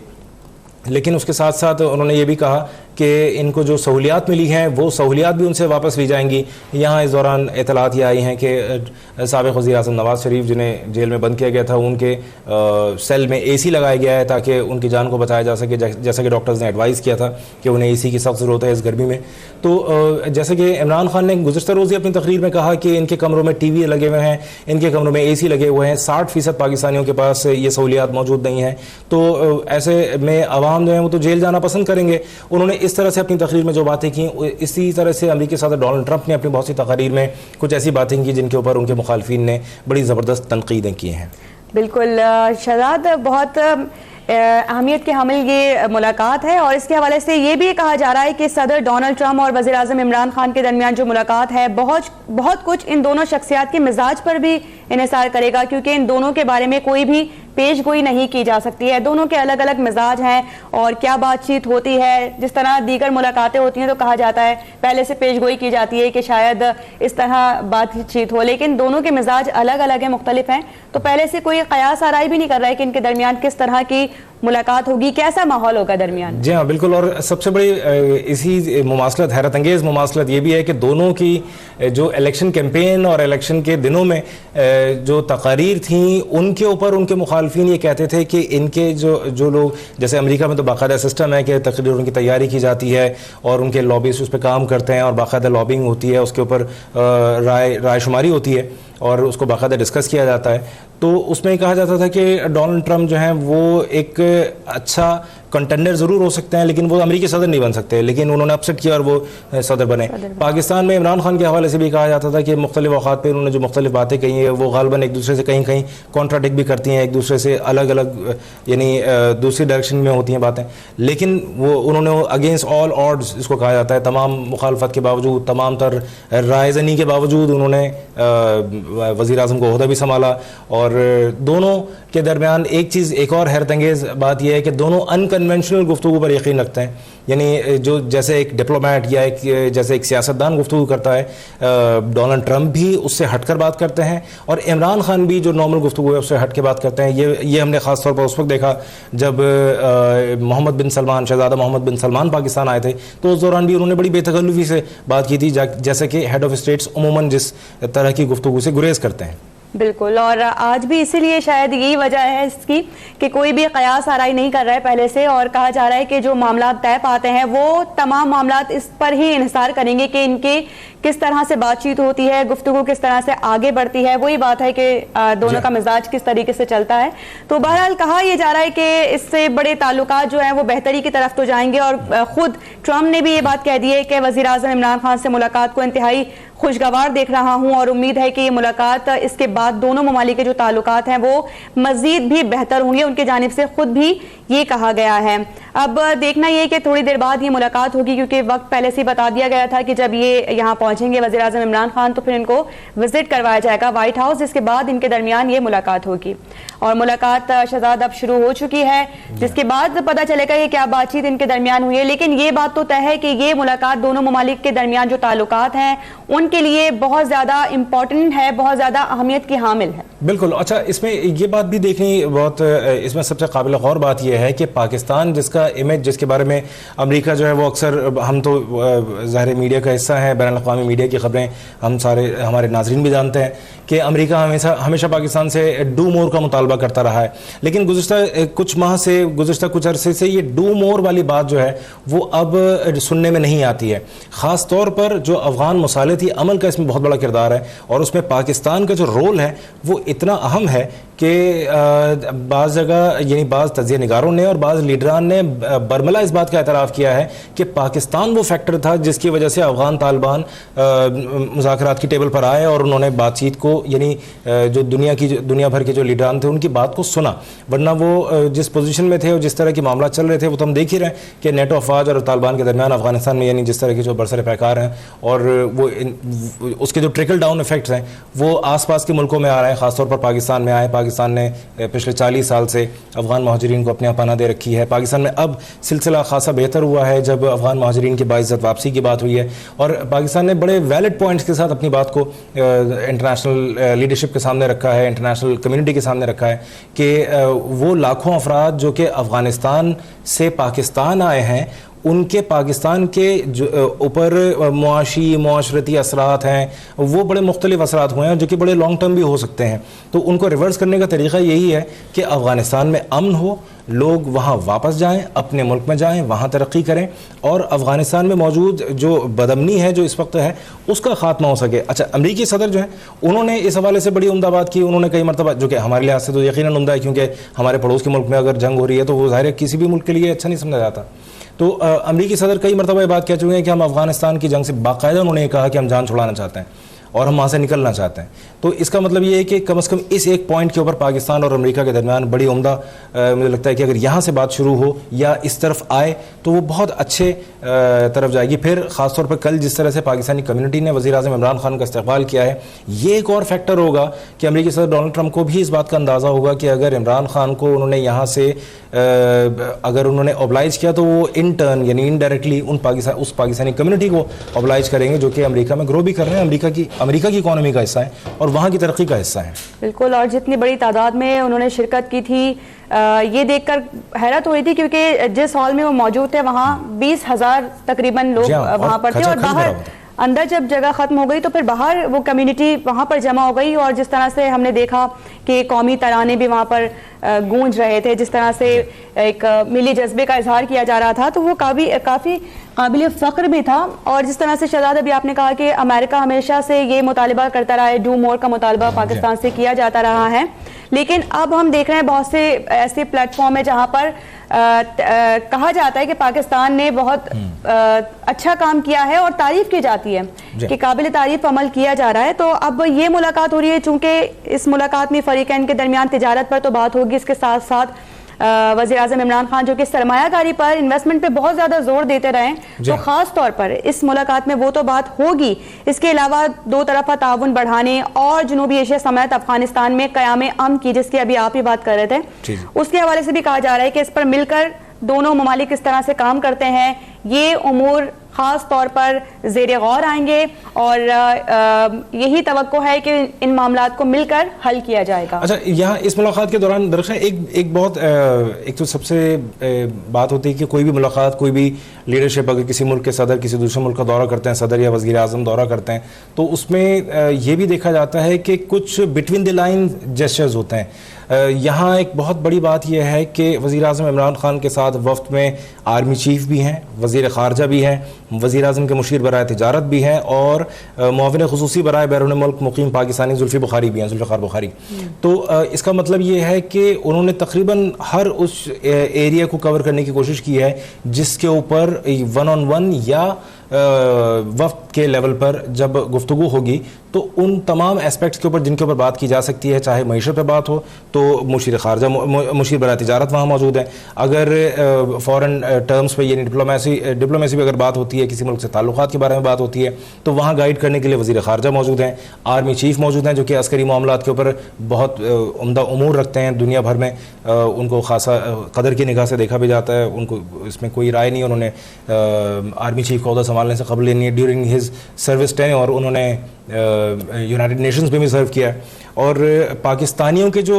लेकिन उसके साथ साथ उन्होंने ये भी कहा कि इनको जो सहूलियात मिली हैं वो सहूलियात भी उनसे वापस ली जाएंगी। यहाँ इस दौरान इतलात ये आई हैं कि साबिक़ वज़ीर आज़म नवाज़ शरीफ जिन्हें जेल में बंद किया गया था उनके सेल में AC लगाया गया है ताकि उनकी जान को बचाया जा सके, जैसा कि डॉक्टर्स ने एडवाइस किया था कि उन्हें AC की सख्त ज़रूरत है इस गर्मी में। तो जैसे कि इमरान खान ने गुज़श्ता रोज़ अपनी तकरीर में कहा कि इनके कमरों में TV लगे हुए हैं, इनके कमरों में AC लगे हुए हैं, 60% पाकिस्तानियों के पास ये सहूलियात मौजूद नहीं है। तो ऐसे में आवाम जो है वो तो जेल जाना पसंद करेंगे। उन्होंने इस तरह से अपनी तकरीर में जो बातें की, इसी तरह से अमरीकी सदर डोनाल्ड ट्रंप ने अपनी बहुत सी तकरीर में कुछ ऐसी बातें की जिनके ऊपर उनके मुखालफिन ने बड़ी ज़बरदस्त तनकीदें की हैं। बिल्कुल शहजाद, बहुत अहमियत के हामिल ये मुलाकात है और इसके हवाले से ये भी कहा जा रहा है कि सदर डोनाल्ड ट्रंप और वज़ीर आज़म इमरान खान के दरमियान जो मुलाकात है बहुत कुछ इन दोनों शख्सियात के मिजाज पर भी इन्हिसार करेगा क्योंकि इन दोनों के बारे में कोई भी पेश गोई नहीं की जा सकती है। दोनों के अलग अलग मिजाज हैं और क्या बातचीत होती है, जिस तरह दीगर मुलाकातें होती हैं तो कहा जाता है पहले से पेश गोई की जाती है कि शायद इस तरह बातचीत हो, लेकिन दोनों के मिजाज अलग अलग हैं, मुख्तलिफ हैं। तो पहले से कोई कयास आराई भी नहीं कर रहा है कि इनके दरमियान किस तरह की मुलाकात होगी, कैसा माहौल होगा दरमियान। जी हाँ बिल्कुल। और सबसे बड़ी इसी मुमासलत, हैरत अंगेज़ मुमासलत ये भी है कि दोनों की जो इलेक्शन कैंपेन और इलेक्शन के दिनों में जो तकारीर थी उनके ऊपर उनके मुखालफिन ये कहते थे कि इनके जो लोग, जैसे अमेरिका में तो बाकायदा सिस्टम है कि तकरीर उनकी तैयारी की जाती है और उनके लॉबिस्ट उस पर काम करते हैं और बाकायदा लॉबिंग होती है, उसके ऊपर राय शुमारी होती है और उसको बाकायदा डिस्कस किया जाता है। तो उसमें कहा जाता था कि डोनाल्ड ट्रंप जो हैं वो एक अच्छा कंटेंडर ज़रूर हो सकते हैं लेकिन वो अमेरिकी सदर नहीं बन सकते, लेकिन उन्होंने अपसेट किया और वो सदर बने। पाकिस्तान में इमरान खान के हवाले से भी कहा जाता था कि मुख्तलिफ औकात पर उन्होंने जो मुख्तलिफ बातें कही हैं वो गालबन एक दूसरे से कहीं कहीं कॉन्ट्राडिक्ट भी करती हैं, एक दूसरे से अलग अलग यानी दूसरी डायरेक्शन में होती हैं बातें, लेकिन वो उन्होंने अगेंस्ट ऑल ऑड्स इसको कहा जाता है, तमाम मुखालफत के बावजूद, तमाम तर रायजनी के बावजूद उन्होंने वज़ीर आज़म को ओहदा भी संभाला। और दोनों के दरमियान एक चीज़, एक और हैरत अंगेज़ बात यह है कि दोनों अनकन्वेंशनल गुफ्तगू पर यकीन रखते हैं, यानी जो जैसे एक डिप्लोमेट या जैसे एक सियासतदान गुफ्तगू करता है, डोनाल्ड ट्रंप भी उससे हटकर बात करते हैं और इमरान खान भी जो नॉर्मल गुफ्तगू है उससे हट के बात करते हैं। ये हमने ख़ास तौर पर उस वक्त देखा जब मोहम्मद बिन सलमान, शहजादा मोहम्मद बिन सलमान पाकिस्तान आए थे, तो उस दौरान भी उन्होंने बड़ी बेतकल्लुफ़ी से बात की थी, जैसे कि हेड ऑफ स्टेट्स उमूमन जिस तरह की गुफ्तगू से गुरेज करते हैं। बिल्कुल, और आज भी इसीलिए शायद यही वजह है इसकी कि कोई भी कयास आराई नहीं कर रहा है पहले से, और कहा जा रहा है कि जो मामला तय पाते हैं वो तमाम मामला इस पर ही इन्हिसार करेंगे कि इनके किस तरह से बातचीत होती है, गुफ्तगू किस तरह से आगे बढ़ती है। वही बात है कि दोनों का मिजाज किस तरीके से चलता है। तो बहरहाल कहा यह जा रहा है कि इससे बड़े ताल्लुकात जो हैं वो बेहतरी की तरफ तो जाएंगे, और खुद ट्रंप ने भी ये बात कह दी है कि वज़ीर आज़म इमरान खान से मुलाकात को इंतहाई खुशगवार देख रहा हूं और उम्मीद है कि ये मुलाकात इसके बाद दोनों ममालिक के जो ताल्लुकात हैं वो मजीद भी बेहतर होंगे, उनके जानिब से खुद भी ये कहा गया है। अब देखना ये कि थोड़ी देर बाद ये मुलाकात होगी, क्योंकि वक्त पहले से ही बता दिया गया था कि जब ये यहाँ पहुंचेंगे वज़ीर आज़म इमरान खान तो फिर इनको विजिट करवाया जाएगा व्हाइट हाउस, जिसके बाद इनके दरमियान ये मुलाकात होगी। और मुलाकात शहजाद अब शुरू हो चुकी है, जिसके बाद पता चलेगा ये क्या बातचीत इनके दरमियान हुई है। लेकिन ये बात तो तय है कि ये मुलाकात दोनों ममालिक के दरमियान जो ताल्लुकात हैं उनके लिए बहुत ज़्यादा इंपॉर्टेंट है, बहुत ज़्यादा अहमियत की हामिल है। बिल्कुल। अच्छा, इसमें ये बात भी देखनी बहुत, इसमें सबसे काबिल गौर बात यह है कि पाकिस्तान जिसका इमेज, जिसके बारे में अमेरिका जो है वो अक्सर, हम तो ज़ाहिर मीडिया का हिस्सा है, बैनुल अक़वामी मीडिया की खबरें हम सारे, हमारे नाज़रीन भी जानते हैं कि अमेरिका हमेशा पाकिस्तान से डू मोर का मुतालबा करता रहा है, लेकिन गुज़िश्ता कुछ माह से, गुज़िश्ता कुछ अरसे से ये डू मोर वाली बात जो है वो अब सुनने में नहीं आती है। ख़ास तौर पर जो अफ़गान मुसालहती अमल का इसमें बहुत बड़ा किरदार है और उसमें पाकिस्तान का जो रोल है वो इतना अहम है कि बाज़ जगह, यानी बाज़ तजिया निगारों ने और बाज़ लीडरान ने बरमला इस बात का एतराफ़ किया है कि पाकिस्तान वो फैक्टर था जिसकी वजह से अफ़गान तालिबान मुज़ाकरात की टेबल पर आए और उन्होंने बातचीत को, यानी जो दुनिया भर के जो लीडरान थे उनकी बात को सुना, वरना वो जिस पोजीशन में थे और जिस तरह के मामला चल रहे थे वो तो हम देख ही रहे हैं कि नेटो अफवाज और तालिबान के दरमियान अफगानिस्तान में, यानी जिस तरह के जो बरसर पैकार हैं और वो उसके जो ट्रिकल डाउन इफेक्ट्स हैं वो आसपास के मुल्कों में आ रहे हैं, खासतौर पर पाकिस्तान में आए। पाकिस्तान ने पिछले 40 साल से अफगान महाजरीन को अपने यहाँ पनाह दे रखी है। पाकिस्तान में अब सिलसिला खासा बेहतर हुआ है जब अफगान महाजरीन की बाइज़्ज़त वापसी की बात हुई है, और पाकिस्तान ने बड़े वैलिड पॉइंट्स के साथ अपनी बात को इंटरनेशनल लीडरशिप के सामने रखा है, इंटरनेशनल कम्युनिटी के सामने रखा है कि वो लाखों अफराद जो कि अफगानिस्तान से पाकिस्तान आए हैं उनके पाकिस्तान के जो ऊपर मुआशी मुआशरती असरात हैं वो बड़े मुख्तलिफ असरात हुए हैं जो कि बड़े लॉन्ग टर्म भी हो सकते हैं। तो उनको रिवर्स करने का तरीका यही है कि अफ़गानिस्तान में अमन हो, लोग वहाँ वापस जाएं, अपने मुल्क में जाएं, वहाँ तरक्की करें और अफ़गानिस्तान में मौजूद जो बदअमनी है जो इस वक्त है उसका खात्मा हो सके। अच्छा, अमरीकी सदर जो है उन्होंने इस हवाले से बड़ी उम्दा बात की। उन्होंने कई मरतबा, जो कि हमारे लिहाज से तो यकीनन उम्दा है क्योंकि हमारे पड़ोस के मुल्क में अगर जंग हो रही है तो वो ज़ाहिर है किसी भी मुल्क के लिए अच्छा नहीं समझा जाता। तो अमरीकी सदर कई मरतबा ये बात कह चुके हैं कि हम अफ़गानिस्तान की जंग से बाकायदा, उन्होंने कहा कि हम जान छुड़ाना चाहते हैं और हम वहाँ से निकलना चाहते हैं। तो इसका मतलब ये है कि कम से कम इस एक पॉइंट के ऊपर पाकिस्तान और अमेरिका के दरमियान बड़ी उम्दा मुझे लगता है कि अगर यहाँ से बात शुरू हो या इस तरफ आए तो वो बहुत अच्छे तरफ जाएगी। फिर ख़ासतौर पर कल जिस तरह से पाकिस्तानी कम्युनिटी ने वज़ीर आज़म इमरान खान का इस्तक़बाल किया है, ये एक और फैक्टर होगा कि अमेरिकी सदर डोनाल्ड ट्रंप को भी इस बात का अंदाज़ा होगा कि अगर इमरान खान को उन्होंने यहाँ से अगर उन्होंने ऑब्लाइज किया तो वो इन टर्न यानी इनडायरेक्टली उस पाकिस्तानी कम्युनिटी को ऑब्लाइज करेंगे जो कि अमेरिका में ग्रो भी कर रहे हैं, अमेरिका की इकॉनमी का हिस्सा है और वहाँ की तरक्की का हिस्सा है। बिल्कुल, और जितनी बड़ी तादाद में उन्होंने शिरकत की थी ये देखकर हैरत हो रही थी, क्योंकि जिस हॉल में वो मौजूद थे वहाँ 20,000 तकरीबन लोग वहाँ पर थे और बाहर अंदर जब जगह खत्म हो गई तो फिर बाहर वो कम्युनिटी वहाँ पर जमा हो गई। और जिस तरह से हमने देखा कि कौमी तराने भी वहाँ पर गूंज रहे थे, जिस तरह से एक मिली जज्बे का इजहार किया जा रहा था, तो वो काफ़ी काबिल फ़ख्र भी था। और जिस तरह से शहजाद अभी आपने कहा कि अमेरिका हमेशा से ये मुतालिबा करता रहा है, डू मोर का मुतालिबा पाकिस्तान से किया जाता रहा है, लेकिन अब हम देख रहे हैं बहुत से ऐसे प्लेटफॉर्म है जहाँ पर कहा जाता है कि पाकिस्तान ने बहुत अच्छा काम किया है और तारीफ की जाती है कि काबिल तारीफ अमल किया जा रहा है। तो अब ये मुलाकात हो रही है, चूंकि इस मुलाकात में फरीकैन के दरमियान तिजारत पर तो बात होगी, इसके साथ साथ वज़ीर आज़म इमरान खान जो कि सरमायाकारी पर इन्वेस्टमेंट पे बहुत ज़्यादा जोर देते रहे, तो ख़ास तौर पर इस मुलाकात में वो तो बात होगी। इसके अलावा दो तरफ़ा ताउन बढ़ाने और जनूबी एशिया समेत अफगानिस्तान में क़याम अमन की, जिसकी अभी आप ही बात कर रहे थे, उसके हवाले से भी कहा जा रहा है कि इस पर मिलकर दोनों ममालिक किस तरह से काम करते हैं, ये उमूर ख़ास तौर पर ज़ेरे गौर आएंगे और यही तवक्को है कि इन मामलात को मिलकर हल किया जाएगा। अच्छा, यहाँ इस मुलाकात के दौरान दरअसल एक तो सबसे बात होती है कि कोई भी मुलाकात, कोई भी लीडरशिप अगर किसी मुल्क के सदर किसी दूसरे मुल्क का दौरा करते हैं, सदर या वज़ीर आज़म दौरा करते हैं, तो उसमें ये भी देखा जाता है कि कुछ बिटवीन द लाइन जेस्चर्स होते हैं। यहाँ एक बहुत बड़ी बात यह है कि वज़ीर आज़म इमरान खान के साथ वफ्द में आर्मी चीफ भी हैं, वज़ीर ख़ारजा भी हैं, वज़ीर आज़म के मुशीर बराए तिजारत भी हैं और मुआविन ख़ुसूसी बराए बैरून मुल्क मुक़ीम पाकिस्तानी ज़ुल्फ़िकार बुखारी। तो इसका मतलब ये है कि उन्होंने तकरीबन हर उस एरिया को कवर करने की कोशिश की है जिसके ऊपर 1-on-1 या वफ्द के लेवल पर जब गुफ्तगू होगी तो उन तमाम एस्पेक्ट्स के ऊपर जिनके ऊपर बात की जा सकती है, चाहे मईशत पर बात हो तो मुशीर ख़ारजा मुशीर बराए तिजारत वहाँ मौजूद है, अगर फ़ॉरेन टर्म्स पे यानी डिप्लोमेसी पे अगर बात होती है, किसी मुल्क से ताल्लुकात के बारे में बात होती है तो वहाँ गाइड करने के लिए वज़ीर ख़ारजा मौजूद हैं, आर्मी चीफ मौजूद हैं जो कि अस्करी मामलात के ऊपर बहुत उम्दा उमूर रखते हैं, दुनिया भर में उनको खासा कदर की निगाह से देखा भी जाता है, उनको इसमें कोई राय नहीं, उन्होंने आर्मी चीफ का ओहदा संभालने से कबल ड्यूरिंग हिज सर्विस टेन्योर और उन्होंने यूनाइटेड नेशंस में भी सर्व किया है। और पाकिस्तानियों के जो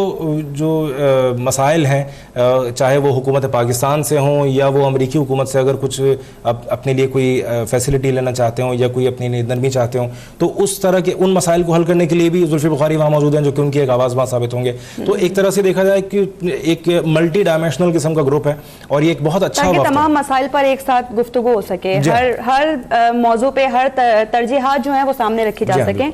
मसाइल हैं, चाहे वो हुकूमत पाकिस्तान से हों या वो अमरीकी हुकूमत से अगर कुछ अपने लिए कोई फैसिलिटी लेना चाहते हों या कोई अपनी नरमी चाहते हों, तो उस तरह के उन मसाइल को हल करने के लिए भी ज़ुल्फ़ी बुखारी वहाँ मौजूद हैं जो कि उनकी एक आवाज़ वहाँ साबित होंगे। तो एक तरह से देखा जाए कि एक मल्टी डायमेंशनल किस्म का ग्रुप है और ये एक बहुत अच्छा तमाम मसाइल पर एक साथ गुफ्तगू हो सके, हर मौजू पे हर तरजीहात जो है वो सामने रखी जा सकें।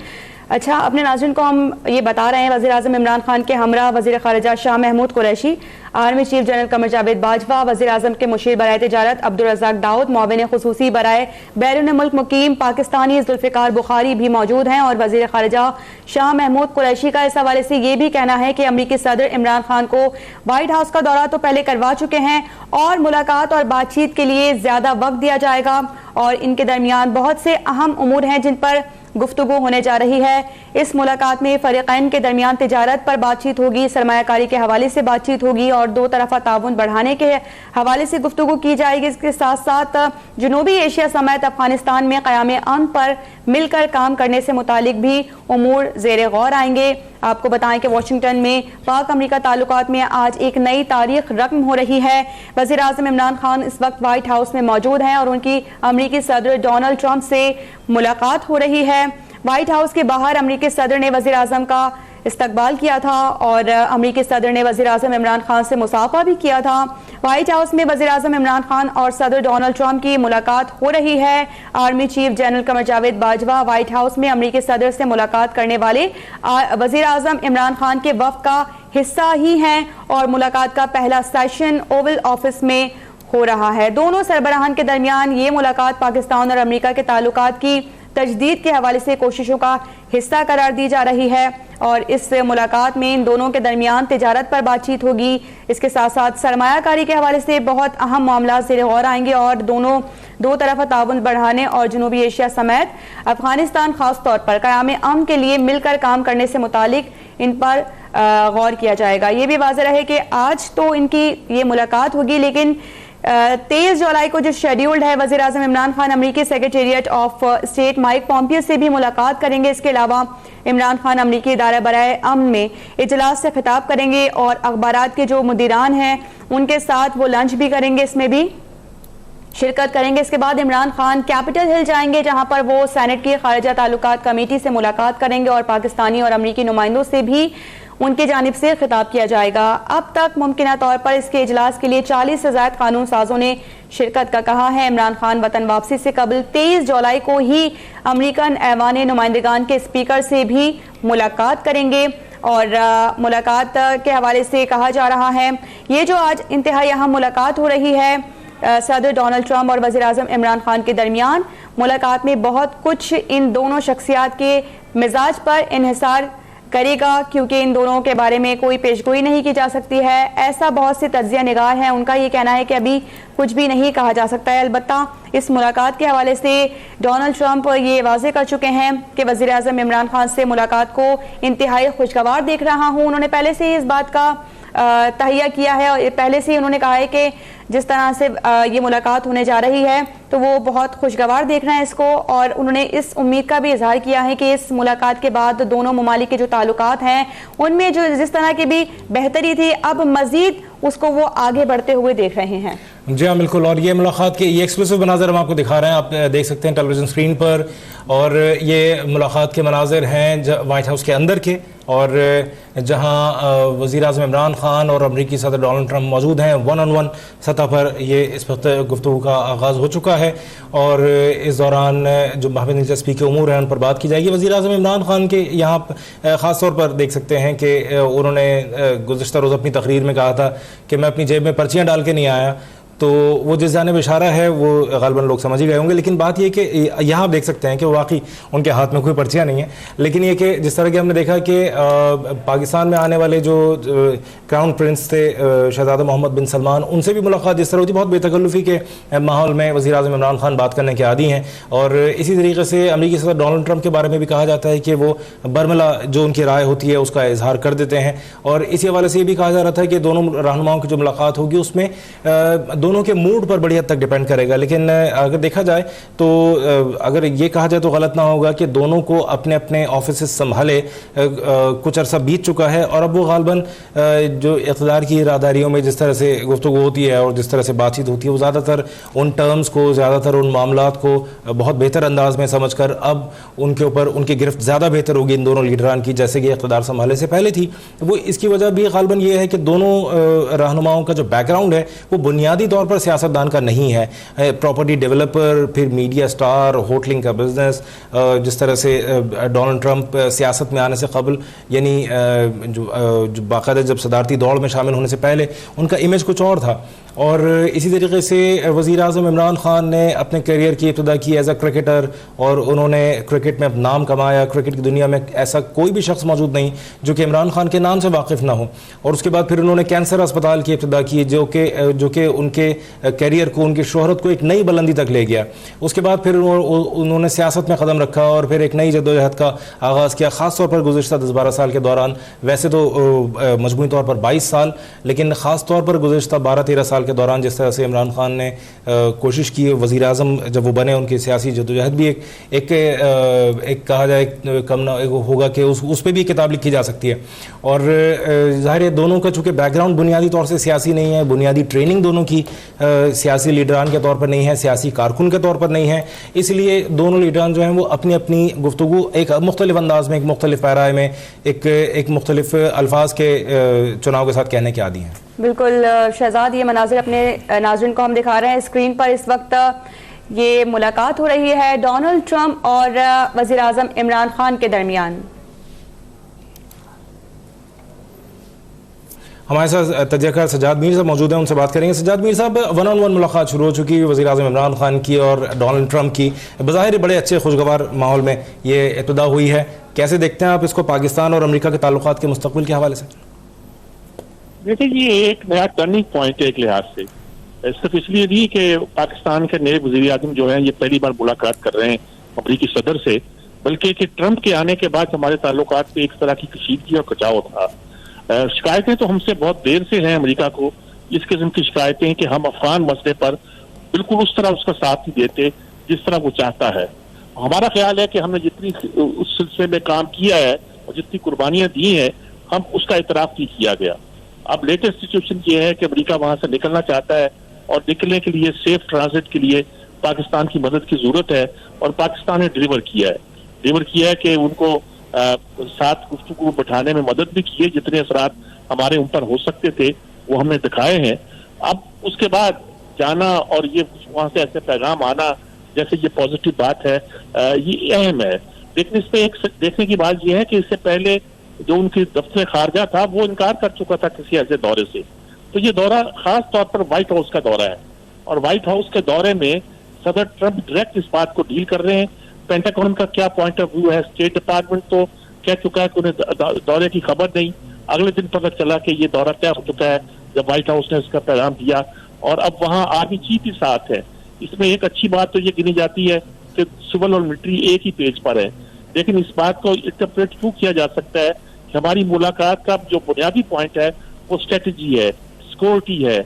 अच्छा, अपने नाज़रीन को हम ये बता रहे हैं वज़ीर आज़म इमरान खान के हमरा वज़ीर ख़ारिजा Shah Mahmood Qureshi, army chief general Qamar Javed Bajwa, वज़ीर आज़म के मुशीर बराए तिजारत अब्दुल रज़ाक दाऊद, मुआविन ख़ुसूसी बराए बैरून मुल्क मुक़ीम पाकिस्तानी ज़ुल्फ़िकार बुखारी भी मौजूद हैं। और वज़ीर ख़ारिजा शाह महमूद कुरैशी का इस हवाले से ये भी कहना है कि अमरीकी सदर इमरान खान को वाइट हाउस का दौरा तो पहले करवा चुके हैं और मुलाकात और बातचीत के लिए ज़्यादा वक्त दिया जाएगा और इनके दरमियान बहुत से अहम उमूर हैं जिन पर गुफ्तगू होने जा रही है। इस मुलाकात में फरीक़ैन के दरमियान तिजारत पर बातचीत होगी, सरमायाकारी के हवाले से बातचीत होगी और दो तरफ़ा ताउन बढ़ाने के हवाले से गुफ्तगू की जाएगी। इसके साथ साथ जनूबी एशिया समेत अफगानिस्तान में क़याम अमन पर मिलकर काम करने से मुतालिक भी उमूर ज़ेरे गौर आएंगे। आपको बताएं कि वाशिंगटन में पाक अमरीका ताल्लुकात में आज एक नई तारीख रकम हो रही है। वज़ीर आज़म इमरान खान इस वक्त वाइट हाउस में मौजूद हैं और उनकी अमरीकी सदर डोनाल्ड ट्रंप से मुलाकात हो रही है। वाइट हाउस के बाहर अमरीकी सदर ने वज़ीर आज़म का इस्तकबाल किया था और अमरीकी सदर ने वज़ीर आज़म इमरान खान से मुसाफा भी किया था। व्हाइट हाउस में वज़ीर आज़म इमरान खान और सदर डोनाल्ड ट्रंप की मुलाकात हो रही है। Army chief general Qamar Javed Bajwa White House में अमरीकी सदर से मुलाकात करने वाले वज़ीर आज़म इमरान खान के वफ़द का हिस्सा ही हैं और मुलाकात का पहला सेशन ओवल ऑफिस में हो रहा है। दोनों सरबराहान के दरमियान ये मुलाकात पाकिस्तान और अमेरिका के ताल्लुकात की तजदीद के हवाले से कोशिशों का हिस्सा करार दी जा रही है। और इस मुलाकात में इन दोनों के दरमियान तिजारत पर बातचीत होगी। इसके साथ साथ सरमायाकारी के हवाले से बहुत अहम मामला ज़ेर गौर आएंगे और दो तरफा ताउन बढ़ाने और जनूबी एशिया समेत अफगानिस्तान खास तौर पर क़याम अमन के लिए मिलकर काम करने से मुतालिक इन पर गौर किया जाएगा। ये भी वाज़ेह रहे कि आज तो इनकी ये मुलाकात होगी, लेकिन 23 जुलाई को जो शेड्यूल्ड है, वज़ीर आज़म इमरान खान अमरीकी secretariat of state Mike Pompeo से भी मुलाकात करेंगे। इसके अलावा इमरान खान अमरीकी इदारा बराए अमन में इजलास से खिताब करेंगे और अखबारात के जो मुदीरान हैं उनके साथ वो लंच भी करेंगे, इसमें भी शिरकत करेंगे। इसके बाद इमरान खान कैपिटल हिल जाएंगे, जहां पर वो सेनेट की खारिजा ताल्लुकात कमेटी से मुलाकात करेंगे और पाकिस्तानी और अमरीकी नुमाइंदों से भी उनकी जानिब से खिताब किया जाएगा। अब तक मुमकिना तौर पर इसके इजलास के लिए 40 से ज़ायद कानून साजों ने शिरकत का कहा है। इमरान खान वतन वापसी से कबल 23 जुलाई को ही अमरीकन ऐवान नुमाइंदगान के स्पीकर से भी मुलाकात करेंगे। और मुलाकात के हवाले से कहा जा रहा है ये जो आज इंतहाई अहम मुलाकात हो रही है सदर डोनाल्ड ट्रंप और वज़ीर आज़म इमरान खान के दरमियान, मुलाकात में बहुत कुछ इन दोनों शख्सियात के मिजाज पर इन्हिसार करेगा, क्योंकि इन दोनों के बारे में कोई पेशगोई नहीं की जा सकती है। ऐसा बहुत से तज्जिया निगार हैं, उनका ये कहना है कि अभी कुछ भी नहीं कहा जा सकता है। अलबत्ता इस मुलाकात के हवाले से डोनाल्ड ट्रंप ये वाज़ेह कर चुके हैं कि वज़ीर आज़म इमरान खान से मुलाकात को इंतहाई खुशगवार देख रहा हूँ। उन्होंने पहले से ही इस बात का तहिया किया है और पहले से ही उन्होंने कहा है कि जिस तरह से ये मुलाकात होने जा रही है तो वो बहुत खुशगवार देख रहे हैं इसको। और उन्होंने इस उम्मीद का भी इजहार किया है कि इस मुलाकात के बाद दोनों ममालिक के जो ताल्लुकात हैं उनमें जो जिस तरह की भी बेहतरी थी, अब मजीद उसको वो आगे बढ़ते हुए देख रहे हैं। जी हाँ, बिल्कुल। और ये मुलाकात के ये एक्सक्लूसिव मनाज़र हम आपको दिखा रहे हैं, आप देख सकते हैं टेलीविजन स्क्रीन पर। और ये मुलाकात के मनाज़र हैं वाइट हाउस के अंदर के, और जहाँ वज़ीर आज़म इमरान खान और अमरीकी सदर डोनाल्ड ट्रंप मौजूद हैं। 1-on-1 सतह पर ये इस वक्त गुफ्तगू का आगाज़ हो चुका है और इस दौरान जो महज दिलचस्पी के उमूर हैं उन पर बात की जाएगी। वज़ीर आज़म इमरान खान के यहाँ ख़ास तौर पर देख सकते हैं कि उन्होंने गुज़िश्ता रोज़ अपनी तकरीर में कहा था कि मैं अपनी जेब में पर्चियाँ डाल के नहीं आया, तो वो जिस जानिब इशारा है वो ग़ालिबन लोग समझ ही गए होंगे। लेकिन बात ये कि यहाँ आप देख सकते हैं कि वाकई उनके हाथ में कोई पर्चियाँ नहीं है, लेकिन ये कि जिस तरह की हमने देखा कि पाकिस्तान में आने वाले जो क्राउन प्रिंस थे शहज़ादा मोहम्मद बिन सलमान, उनसे भी मुलाकात जिस तरह होती बहुत बेतकल्लुफ़ी के माहौल में वज़ीर आज़म इमरान खान बात करने के आदी हैं। और इसी तरीके से अमरीकी सदर डोनाल्ड ट्रंप के बारे में भी कहा जाता है कि वो बरमला जो उनकी राय होती है उसका इजहार कर देते हैं। और इसी हवाले से ये भी कहा जा रहा था कि दोनों रहनुमाओं की जो मुलाकात होगी उसमें दोनों के मूड पर बड़ी हद तक डिपेंड करेगा। लेकिन अगर देखा जाए तो अगर ये कहा जाए तो गलत ना होगा कि दोनों को अपने अपने ऑफिस संभाले कुछ अरसा बीत चुका है और अब वो गालबन जो इक़्तिदार की इरादारियों में जिस तरह से गुफ्तगू होती है और जिस तरह से बातचीत होती है वो ज़्यादातर उन टर्म्स को, ज़्यादातर उन मामलात को बहुत बेहतर अंदाज में समझ कर अब उनके ऊपर उनकी गिरफ्त ज़्यादा बेहतर होगी इन दोनों लीडरान की, जैसे कि इक़्तिदार संभालने से पहले थी। वो इसकी वजह भी गालबन ये है कि दोनों रहनुमाओं का जो बैकग्राउंड है वो बुनियादी तौर पर सियासतदान का नहीं है। प्रॉपर्टी डेवलपर, फिर मीडिया स्टार, होटलिंग का बिजनेस, जिस तरह से डोनाल्ड ट्रंप सियासत में आने से कबल यानी जो बाकायदा जब सदारती दौड़ में शामिल होने से पहले उनका इमेज कुछ और था। और इसी तरीके से वज़ीर आज़म इमरान खान ने अपने करियर की इब्तिदा की एज अ क्रिकेटर और उन्होंने क्रिकेट में अपना नाम कमाया। क्रिकेट की दुनिया में ऐसा कोई भी शख्स मौजूद नहीं जो कि इमरान खान के नाम से वाकिफ़ ना हो। और उसके बाद फिर उन्होंने कैंसर अस्पताल की इब्तिदा की जो कि उनके करियर को, उनकी शोहरत को एक नई बुलंदी तक ले गया। उसके बाद फिर उन्होंने सियासत में कदम रखा और फिर एक नई जद्दोजहद का आगाज़ किया, ख़ास तौर पर गुज़िश्ता 10-12 साल के दौरान। वैसे तो मजमूई तौर पर 22 साल, लेकिन ख़ास तौर पर गुज़िश्ता 12-13 साल के दौरान जिस तरह से इमरान खान ने कोशिश की, वज़ीर आज़म जब वो बने उनकी सियासी जद्दोजहद भी एक कहा जाए कम ना होगा कि उस पर भी किताब लिखी जा सकती है। और ज़ाहिर है दोनों का चूँकि बैकग्राउंड बुनियादी तौर से सियासी नहीं है, बुनियादी ट्रेनिंग दोनों की सियासी लीडरान के तौर पर नहीं है, सियासी कारकुन के तौर पर नहीं है, इसलिए दोनों लीडरान जो हैं वो अपनी अपनी गुफ्तगू एक मुख्तलिफ अंदाज में, एक मुख्तलिफ पैराए में, एक मुख्तलिफ अल्फाज के चुनाव के साथ कहने के आदी हैं। बिल्कुल शहजाद, ये मनाजिर अपने नाज़रीन को हम दिखा रहे हैं स्क्रीन पर। इस वक्त ये मुलाकात हो रही है डोनाल्ड ट्रंप और वज़ीर आज़म इमरान खान के दरमियान। हमारे साथ तजयकार सज्जाद मीर साहब मौजूद हैं, उनसे बात करेंगे। सज्जाद मीर साहब, 1-on-1 मुलाकात शुरू हो चुकी है वज़ीर आज़म इमरान खान की और डोनाल्ड ट्रंप की। बज़ाहिर बड़े अच्छे खुशगवार माहौल में ये इब्तिदा हुई है। कैसे देखते हैं आप इसको पाकिस्तान और अमेरिका के ताल्लुकात के मुस्तकबिल के हवाले से? देखिए, ये एक नया टर्निंग पॉइंट है एक लिहाज से। सिर्फ इसलिए नहीं कि पाकिस्तान के नए वज़ीर आज़म जो हैं ये पहली बार मुलाकात कर रहे हैं अमरीकी सदर से, बल्कि कि ट्रंप के आने के बाद हमारे ताल्लुकात पे एक तरह की कशीदगी और खिंचाव था। शिकायतें तो हमसे बहुत देर से हैं अमेरिका को, इस किस्म की शिकायतें कि हम अफगान मसले पर बिल्कुल उस तरह उसका साथ नहीं देते जिस तरह वो चाहता है। हमारा ख्याल है कि हमने जितनी उस सिलसिले में काम किया है और जितनी कुर्बानियां दी हैं, हम उसका इतराफ नहीं किया गया। अब लेटेस्ट सिचुएशन ये है कि अमेरिका वहां से निकलना चाहता है और निकलने के लिए सेफ ट्रांजिट के लिए पाकिस्तान की मदद की जरूरत है, और पाकिस्तान ने डिलीवर किया है कि उनको साथ गुफ्तगू बैठाने में मदद भी की है। जितने असरात हमारे ऊपर हो सकते थे वो हमने दिखाए हैं। अब उसके बाद जाना और ये वहां से ऐसे पैगाम आना जैसे ये पॉजिटिव बात है, ये अहम है। लेकिन इस पे एक देखने की बात यह है कि इससे पहले जो उनकी दफ्तर खारजा था वो इनकार कर चुका था किसी ऐसे दौरे से। तो ये दौरा खास तौर पर व्हाइट हाउस का दौरा है, और व्हाइट हाउस के दौरे में सदर ट्रंप डायरेक्ट इस बात को डील कर रहे हैं। पेंटागन का क्या पॉइंट ऑफ व्यू है, स्टेट डिपार्टमेंट तो कह चुका है कि उन्हें दौरे की खबर नहीं। अगले दिन पता चला कि ये दौरा तय हो चुका है जब व्हाइट हाउस ने इसका पैगाम दिया, और अब वहां आर्मी चीफ ही साथ है। इसमें एक अच्छी बात तो ये गिनी जाती है कि सिविल और मिलिट्री एक ही पेज पर है, लेकिन इस बात को इंटरप्रेट क्यों किया जा सकता है कि हमारी मुलाकात का जो बुनियादी पॉइंट है वो स्ट्रेटजी है, सिक्योरिटी है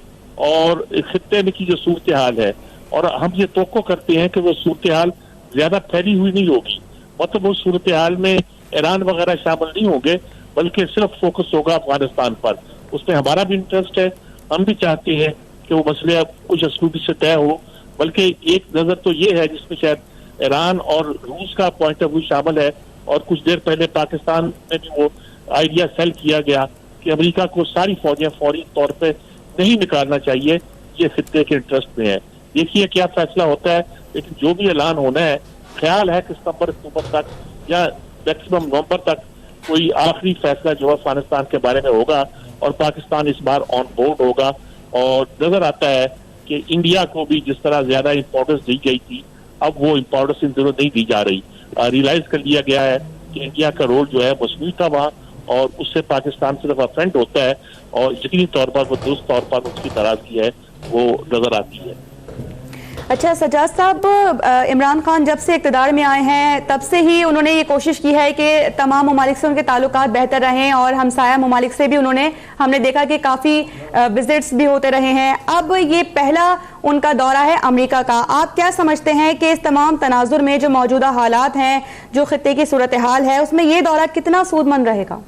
और खित्ते में की जो सूरत हाल है, और हम ये तवक्को करते हैं कि वो सूरत हाल ज्यादा फैली हुई नहीं होगी। मतलब उस सूरत हाल में ईरान वगैरह शामिल नहीं होंगे, बल्कि सिर्फ फोकस होगा अफगानिस्तान पर। उसमें हमारा भी इंटरेस्ट है, हम भी चाहते हैं कि वो मसले कुछ असलूबी से तय हो, बल्कि एक नजर तो ये है जिसमें शायद ईरान और रूस का पॉइंट ऑफ व्यू शामिल है। और कुछ देर पहले पाकिस्तान में भी वो आइडिया सेल किया गया कि अमेरिका को सारी फौजें फौरी तौर पर नहीं निकालना चाहिए, ये खित्ते के इंटरेस्ट में है। देखिए क्या फैसला होता है, लेकिन जो भी ऐलान होना है, ख्याल है कि सितंबर अक्टूबर तक या मैक्सिमम नवंबर तक कोई आखिरी फैसला जो अफगानिस्तान के बारे में होगा, और पाकिस्तान इस बार ऑन बोर्ड होगा। और नजर आता है कि इंडिया को भी जिस तरह ज्यादा इंपॉर्टेंस दी गई थी, अब वो इंपॉर्टेंस इन दिनों नहीं दी जा रही। रियलाइज कर लिया गया है कि इंडिया का रोल जो है मसनूई था वहाँ, और उससे पाकिस्तान सिर्फ अफेंड होता है, और यकीनी तौर पर वो दुरुस्त तौर पर उसकी नाराजगी है वो नजर आती है। अच्छा सज्जाद साहब, इमरान खान जब से इक़्तिदार में आए हैं तब से ही उन्होंने ये कोशिश की है कि तमाम ममालिक से उनके ताल्लुकात बेहतर रहें, और हमसाया ममालिक से भी हमने देखा कि काफ़ी विजिट्स भी होते रहे हैं। अब ये पहला उनका दौरा है अमेरिका का। आप क्या समझते हैं कि इस तमाम तनाजुर में जो मौजूदा हालात हैं, जो खित्ते की सूरत हाल है, उसमें ये दौरा कितना सूदमंद रहेगा?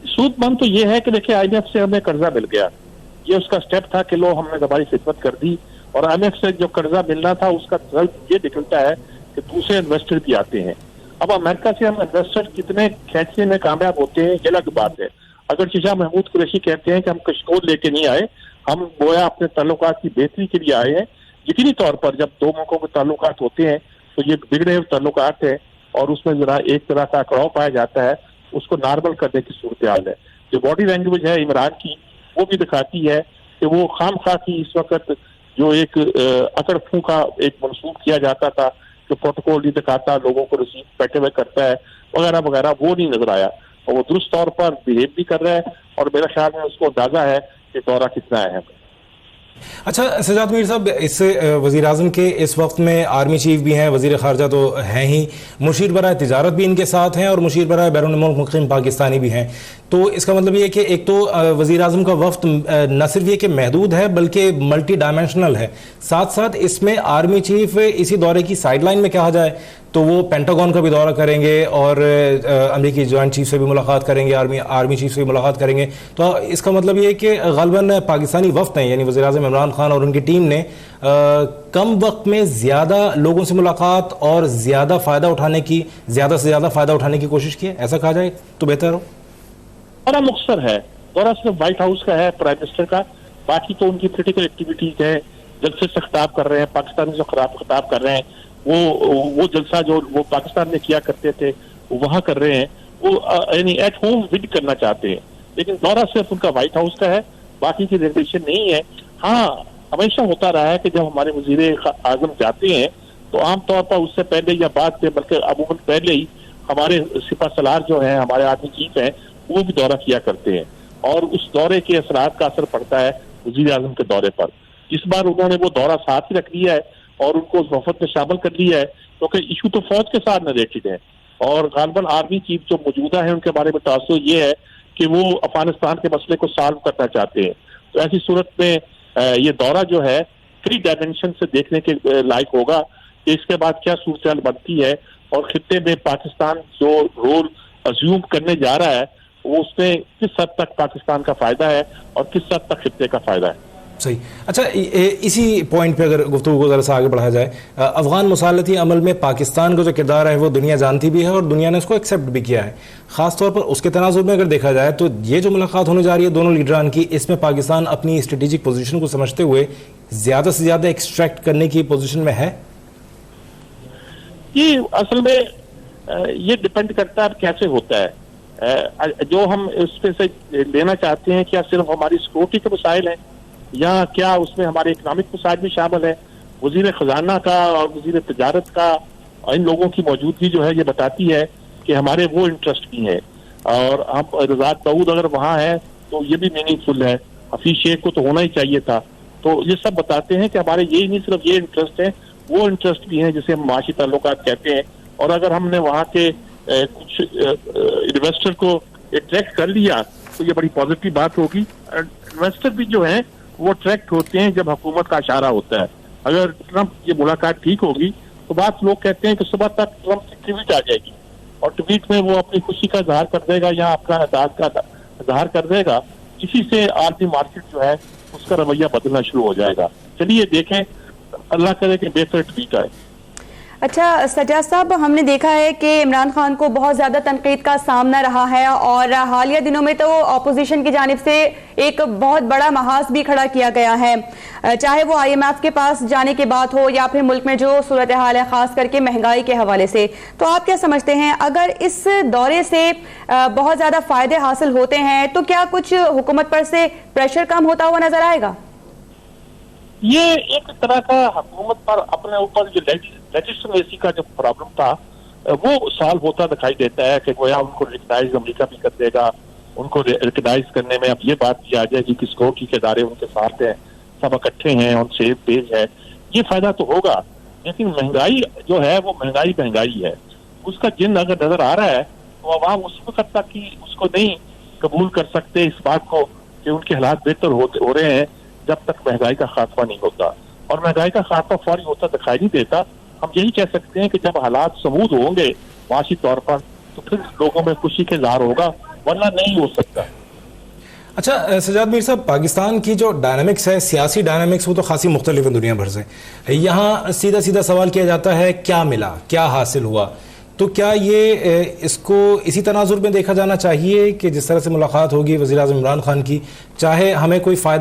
सूदमंद तो ये है कि देखिए, IMF से हमें कर्जा मिल गया, ये उसका स्टेप था कि लो हमने हमारी खिदमत कर दी, और IMF से जो कर्जा मिलना था उसका रिजल्ट ये निकलता है कि दूसरे इन्वेस्टर भी आते हैं। अब अमेरिका से हम इन्वेस्टर कितने खींचने में कामयाब होते हैं ये अलग बात है। अगर शीशा महमूद कुरैशी कहते हैं कि हम कशकोल लेके नहीं आए, हम गोया अपने ताल्लुकात की बेहतरी के लिए आए हैं। यकीनी तौर पर जब दो मुल्कों के ताल्लुकात होते हैं तो ये बिगड़े हुए ताल्लुकात है, और उसमें जरा एक तरह का अकड़ाव पाया जाता है, उसको नॉर्मल करने की सूरत हाल है। जो बॉडी लैंग्वेज है इमरान की, वो भी दिखाती है कि वो खामखा की इस वक्त जो एक अकड़ फू का एक मंसूब किया जाता था कि प्रोटोकॉल नहीं दिखाता, लोगों को रिसीव बैठे हुए करता है वगैरह वगैरह, वो नहीं नजर आया, और वो दुरुस्त तौर पर बिहेव भी कर रहा है, और मेरा ख्याल में उसको अंदाजा है कि दौरा कितना अहम है। अच्छा सज्जाद मीर साहब, इस वज़ीर आज़म के इस वक्त में आर्मी चीफ भी हैं, वज़ीर ख़ारजा तो हैं ही, मुशीर बराए तिजारत भी इनके साथ हैं, और मुशीर बराए बैरून मुल्क मुक़ीम पाकिस्तानी भी हैं। तो इसका मतलब ये कि एक तो वज़ीर आज़म का वफ्द न सिर्फ ये कि महदूद है बल्कि मल्टी डायमेंशनल है, साथ साथ इसमें आर्मी चीफ इसी दौरे की साइडलाइन में कहा जाए तो वो पेंटागन का भी दौरा करेंगे, और अमेरिकी जॉइंट चीफ से भी मुलाकात करेंगे, आर्मी चीफ से भी मुलाकात करेंगे। तो इसका मतलब ये है कि गलबन पाकिस्तानी वफ्द हैं, यानी वज़ीर आज़म इमरान खान और उनकी टीम ने कम वक्त में ज़्यादा लोगों से मुलाकात और ज़्यादा से ज़्यादा फ़ायदा उठाने की कोशिश की है, ऐसा कहा जाए तो बेहतर हो। बड़ा मुख्तसर है दौरा, सिर्फ व्हाइट हाउस का है, प्राइम मिनिस्टर का, बाकी तो उनकी पोलिटिकल एक्टिविटीज है, जलसे से खिताब कर रहे हैं, पाकिस्तान से खिताब कर रहे हैं, वो जलसा जो वो पाकिस्तान में किया करते थे वो वहां कर रहे हैं, वो यानी एट होम विड करना चाहते हैं। लेकिन दौरा सिर्फ उनका व्हाइट हाउस का है, बाकी की रेगुलेशन नहीं है। हाँ, हमेशा होता रहा है कि जब हमारे वजीर आजम जाते हैं तो आमतौर पर उससे पहले या बाद में, बल्कि अमूमन पहले ही हमारे सिपा सलार जो है, हमारे आर्मी चीफ हैं, वो भी दौरा किया करते हैं और उस दौरे के असरात का असर पड़ता है वजीर आजम के दौरे पर। इस बार उन्होंने वो दौरा साथ ही रख लिया है और उनको उस वफद में शामिल कर लिया है, क्योंकि इशू तो फौज के साथ रिलेटेड है और गालबन आर्मी चीफ जो मौजूदा है उनके बारे में तासुर ये है कि वो अफगानिस्तान के मसले को सॉल्व करना चाहते हैं। तो ऐसी सूरत में ये दौरा जो है 3 डायमेंशन से देखने के लायक होगा कि इसके बाद क्या सूरत बनती है और खित्ते में पाकिस्तान जो रोल अज्यूम करने जा रहा है वो उसमें किस हद तक पाकिस्तान का फायदा है और किस हद तक खित्ते का फायदा है। सही। अच्छा, इसी पॉइंट पे अगर गुफ्तगू को जरा सा आगे बढ़ाया जाए, अफगान मुसालती अमल में पाकिस्तान का जो किरदार है वो दुनिया जानती भी है और दुनिया ने उसको एक्सेप्ट भी किया है। खासतौर पर उसके तनाजुर में अगर देखा जाए तो ये जो मुलाकात होने जा रही है दोनों लीडरान की, इसमें पाकिस्तान अपनी स्ट्रेटेजिक पोजीशन को समझते हुए ज्यादा से ज्यादा एक्सट्रैक्ट करने की पोजीशन में है। ये असल में ये डिपेंड करता है कैसे होता है। जो हम इसमें से लेना चाहते हैं, क्या सिर्फ हमारी सिक्योरिटी के मसाइल हैं या क्या उसमें हमारे इकनॉमिक मसाइल भी शामिल है। वजीर खजाना का और वजीर तजारत का इन लोगों की मौजूदगी जो है ये बताती है कि हमारे वो इंटरेस्ट भी हैं और हम रज़ाक दाऊद अगर वहाँ है तो ये भी मीनिंगफुल है, हफीज शेख को तो होना ही चाहिए था। तो ये सब बताते हैं कि हमारे यही नहीं सिर्फ ये इंटरेस्ट है, वो इंटरेस्ट भी हैं जिसे हम माशी ताल्लुकात कहते हैं। और अगर हमने वहाँ के कुछ इन्वेस्टर को अट्रैक्ट कर लिया तो ये बड़ी पॉजिटिव बात होगी। इन्वेस्टर भी जो है वो अट्रैक्ट होते हैं जब हुकूमत का इशारा होता है। अगर ट्रंप ये मुलाकात ठीक होगी तो बात लोग कहते हैं कि सुबह तक ट्रंप की ट्वीट आ जाएगी और ट्वीट में वो अपनी खुशी का इजहार कर देगा या अपना एहसास का इजहार कर देगा। इसी से आर्थिक मार्केट जो है उसका रवैया बदलना शुरू हो जाएगा। चलिए देखें, अल्लाह करे कि बेहतर ट्वीट आए। अच्छा सज्जाद साहब, हमने देखा है कि इमरान खान को बहुत ज़्यादा तनकीद का सामना रहा है और हालिया दिनों में तो अपोजिशन की जानिब से एक बहुत बड़ा महाज भी खड़ा किया गया है, चाहे वो IMF के पास जाने की बात हो या फिर मुल्क में जो सूरत हाल है खास करके महंगाई के हवाले से। तो आप क्या समझते हैं, अगर इस दौरे से बहुत ज़्यादा फायदे हासिल होते हैं तो क्या कुछ हुकूमत पर से प्रेशर कम होता हुआ नजर आएगा? ये एक तरह का हुकूमत पर अपने ऊपर जो लेजिस्लेसी का जो प्रॉब्लम था वो सॉल्व होता दिखाई देता है कि गोया उनको रिकग्नाइज अमेरिका भी कर देगा। उनको रिकग्नाइज करने में अब ये बात की आ जाएगी कि सिक्योरिटी के इदारे उनके साथ हैं, सब इकट्ठे हैं और सेफ पेज है, ये फायदा तो होगा। लेकिन महंगाई जो है वो महंगाई है, उसका जिन अगर नजर आ रहा है तो अवाम उस वक्त तक कि उसको नहीं कबूल कर सकते इस बात को कि उनके हालात बेहतर हो रहे हैं जब तक महंगाई का खात्मा नहीं होता। और महंगाई का खात्मा फौरी होता दिखाई नहीं देता। हम यही कह सकते हैं कि जब हालात समूद होंगे माशी तौर पर तो फिर लोगों में खुशी का इज़हार होगा, वरना नहीं हो सकता। अच्छा सजाद मीर साहब, पाकिस्तान की जो डायनामिक्स है, सियासी डायनामिक्स, वो तो खासी मुख्तलिफ है दुनिया भर से। यहाँ सीधा सीधा सवाल किया जाता है क्या मिला, क्या हासिल हुआ। तो क्या ये इसको इसी तनाजुर में देखा जाना चाहिए कि जिस तरह से मुलाकात होगी वज़ीर आज़म इमरान खान की, चाहे हमें कोई फ़ायदा